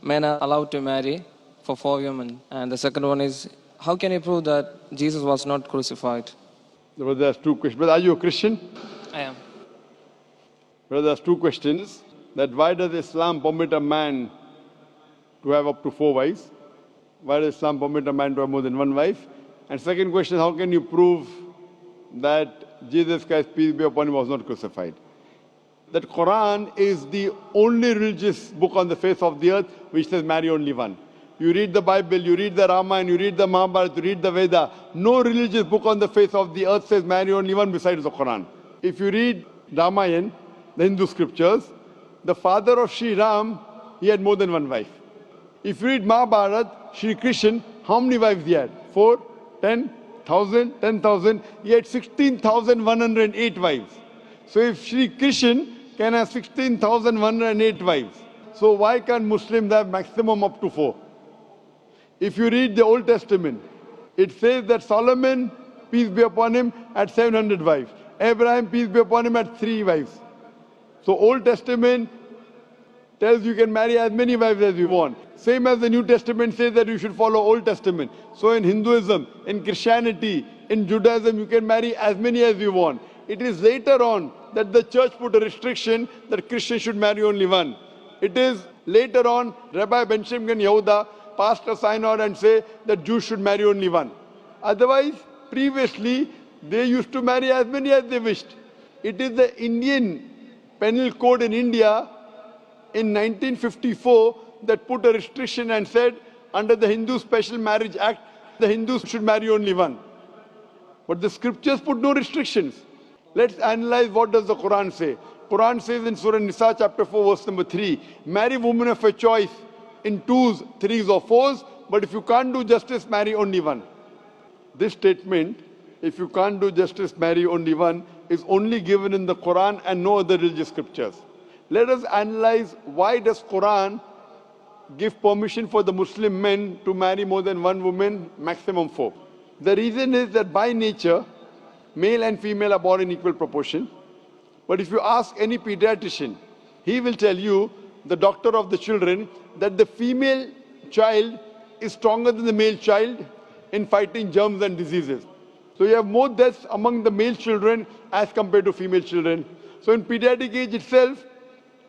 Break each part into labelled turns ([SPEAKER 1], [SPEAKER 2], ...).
[SPEAKER 1] men are allowed to marry for 4 women. And the second one is, how can you prove that Jesus was not crucified?
[SPEAKER 2] Brother, there's two questions. Brother, are you a Christian?
[SPEAKER 1] I am.
[SPEAKER 2] Brother, there's two questions. That why does Islam permit a man to have up to 4 wives? Why does Islam permit a man to have more than 1 wife? And second question, how can you prove that Jesus Christ, peace be upon him, was not crucified? That Quran is the only religious book on the face of the earth which says marry only one. You read the Bible, you read the Ramayana, you read the Mahabharata, you read the Veda. No religious book on the face of the earth says marry only one besides the Quran. If you read Ramayana, the Hindu scriptures, the father of Sri Ram, he had more than 1 wife. If you read Mahabharata, Sri Krishna, how many wives he had? 4, 10, 1,000, 10,000. He had 16,108 wives. So if Sri Krishna can have 16,108 wives, so why can't Muslims have maximum up to 4? If you read the Old Testament, it says that Solomon, peace be upon him, had 700 wives. Abraham, peace be upon him, had 3 wives. So Old Testament tells you can marry as many wives as you want. Same as the New Testament says that you should follow Old Testament. So in Hinduism, in Christianity, in Judaism, you can marry as many as you want. It is later on that the church put a restriction that Christians should marry only one. It is later on Rabbi Benjamin Yehuda passed a synod and say that Jews should marry only one. Otherwise, previously, they used to marry as many as they wished. It is the Indian penal code in India in 1954 that put a restriction and said under the Hindu Special Marriage Act, the Hindus should marry only one. But the scriptures put no restrictions. Let's analyze what does the Quran say. Quran says in Surah Nisa chapter 4 verse number 3, marry women of your choice in 2s, 3s or 4s, but if you can't do justice, marry only one. This statement, if you can't do justice, marry only one, is only given in the Quran and no other religious scriptures. Let us analyze why does Quran give permission for the Muslim men to marry more than 1 woman, maximum 4. The reason is that by nature, male and female are born in equal proportion. But if you ask any pediatrician, he will tell you, the doctor of the children, that the female child is stronger than the male child in fighting germs and diseases. So you have more deaths among the male children as compared to female children. So in pediatric age itself,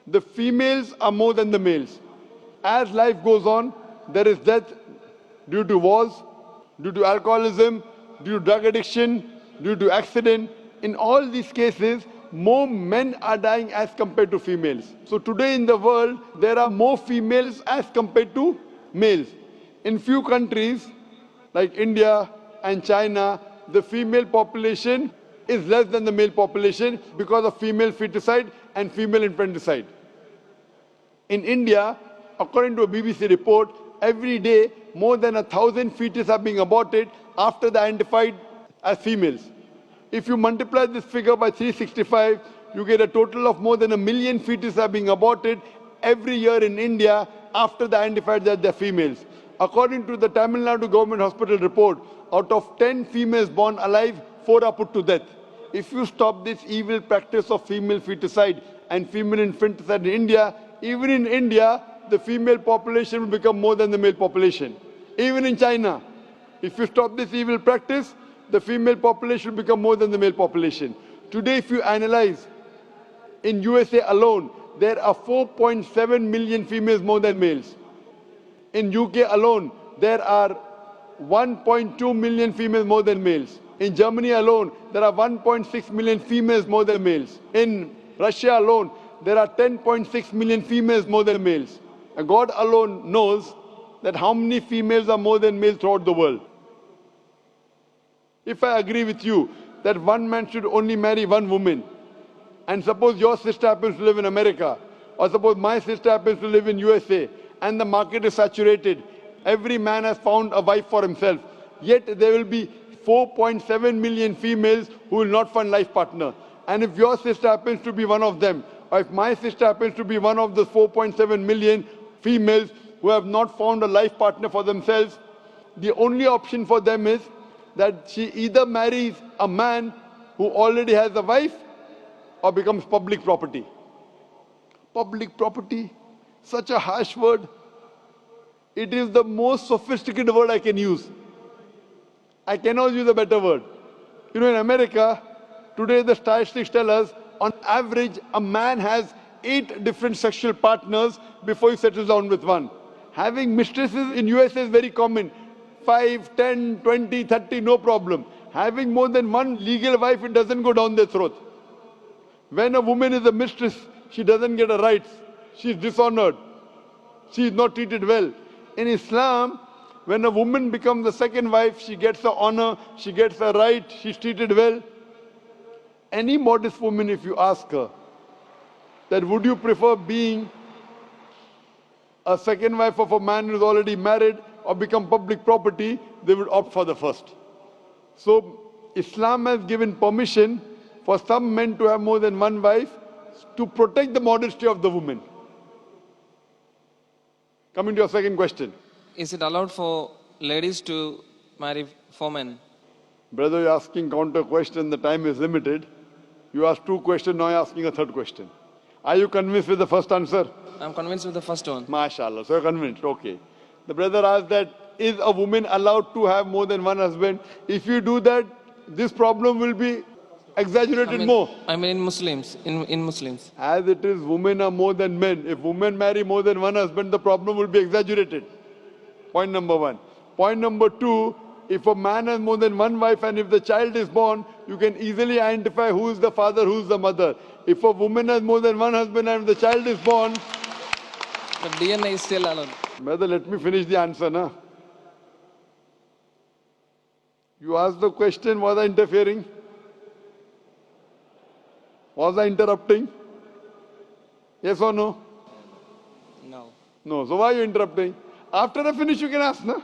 [SPEAKER 2] the females are more than the males. As life goes on, there is death due to wars, due to alcoholism, due to drug addiction, due to accident. In all these cases, more men are dying as compared to females. So today in the world, there are more females as compared to males. In few countries, like India and China, the female population is less than the male population because of female feticide and female infanticide. In India, according to a BBC report, every day more than 1,000 fetuses are being aborted after they are identified as females. If you multiply this figure by 365, you get a total of more than 1 million fetuses are being aborted every year in India after they are identified that they are females. According to the Tamil Nadu government hospital report, out of 10 females born alive, 4 are put to death. If you stop this evil practice of female feticide and female infanticide in India, even in India, the female population will become more than the male population. Even in China, if you stop this evil practice, the female population will become more than the male population. Today, if you analyze, in USA alone, there are 4.7 million females more than males. In UK alone, there are 1.2 million females more than males. In Germany alone, there are 1.6 million females more than males. In Russia alone, there are 10.6 million females more than males. And God alone knows that how many females are more than males throughout the world. If I agree with you that one man should only marry one woman, and suppose your sister happens to live in America, or suppose my sister happens to live in USA, and the market is saturated, every man has found a wife for himself, yet there will be 4.7 million females who will not find life partner. And if your sister happens to be one of them, or if my sister happens to be one of the 4.7 million females who have not found a life partner for themselves, the only option for them is that she either marries a man who already has a wife or becomes public property. Public property, such a harsh word. It is the most sophisticated word I can use. I cannot use a better word. You know, in America, today the statistics tell us, on average, a man has 8 different sexual partners before he settles down with one. Having mistresses in US is very common. 5, 10, 20, 30, no problem. Having more than one legal wife, it doesn't go down their throat. When a woman is a mistress, she doesn't get her rights. She is dishonored. She is not treated well. In Islam, when a woman becomes the second wife, she gets the honor, she gets the right, she's treated well. Any modest woman, if you ask her, that would you prefer being a second wife of a man who's already married or become public property, they would opt for the first. So Islam has given permission for some men to have more than one wife to protect the modesty of the woman. Coming to your second question.
[SPEAKER 1] Is it allowed for ladies to marry 4 men?
[SPEAKER 2] Brother, you're asking counter question, the time is limited. You asked 2 questions, now you're asking a 3rd question. Are you convinced with the first answer?
[SPEAKER 1] I'm convinced with the first one.
[SPEAKER 2] MashaAllah, so you're convinced, okay. The brother asked that, is a woman allowed to have more than one husband? If you do that, this problem will be exaggerated more.
[SPEAKER 1] I mean in Muslims, in Muslims.
[SPEAKER 2] As it is, women are more than men. If women marry more than one husband, the problem will be exaggerated. Point number 1. Point number 2, if a man has more than one wife and if the child is born, you can easily identify who is the father, who is the mother. If a woman has more than one husband and the child is born,
[SPEAKER 1] The DNA is still allowed.
[SPEAKER 2] brother, let me finish the answer, na? You asked the question, was I interfering? Was I interrupting? Yes or no?
[SPEAKER 1] No.
[SPEAKER 2] No. So why are you interrupting? After I finish, you can ask, na?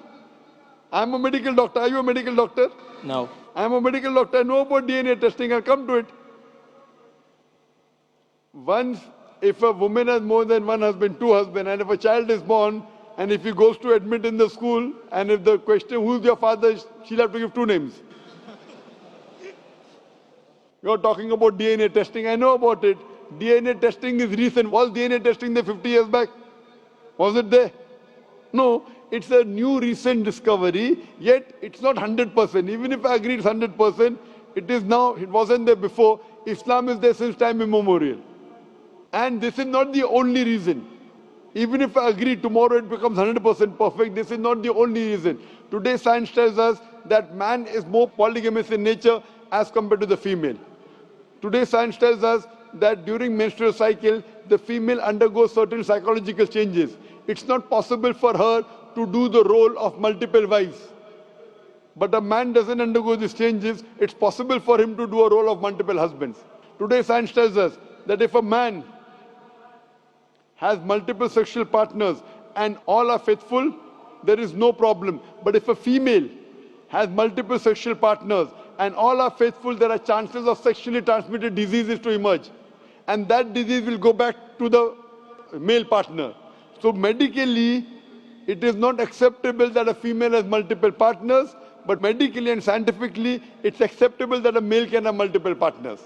[SPEAKER 2] I'm a medical doctor. Are you a medical doctor?
[SPEAKER 1] No.
[SPEAKER 2] I'm a medical doctor. I know about DNA testing. I'll come to it. Once, if a woman has more than one husband, 2 husbands, and if a child is born, and if he goes to admit in the school, and if the question, who's your father, she'll have to give 2 names. You're talking about DNA testing. I know about it. DNA testing is recent. Was DNA testing there 50 years back? Was it there? No. It's a new recent discovery, yet it's not 100%. Even if I agree it's 100%, it is now, it wasn't there before. Islam is there since time immemorial. And this is not the only reason. Even if I agree tomorrow it becomes 100% perfect, this is not the only reason. Today science tells us that man is more polygamous in nature as compared to the female. Today science tells us that during menstrual cycle, the female undergoes certain psychological changes. It's not possible for her to do the role of multiple wives. But a man doesn't undergo these changes. It's possible for him to do a role of multiple husbands. Today science tells us that if a man has multiple sexual partners and all are faithful, there is no problem. But if a female has multiple sexual partners and all are faithful, there are chances of sexually transmitted diseases to emerge. And that disease will go back to the male partner. So medically, it is not acceptable that a female has multiple partners, but medically and scientifically, it's acceptable that a male can have multiple partners.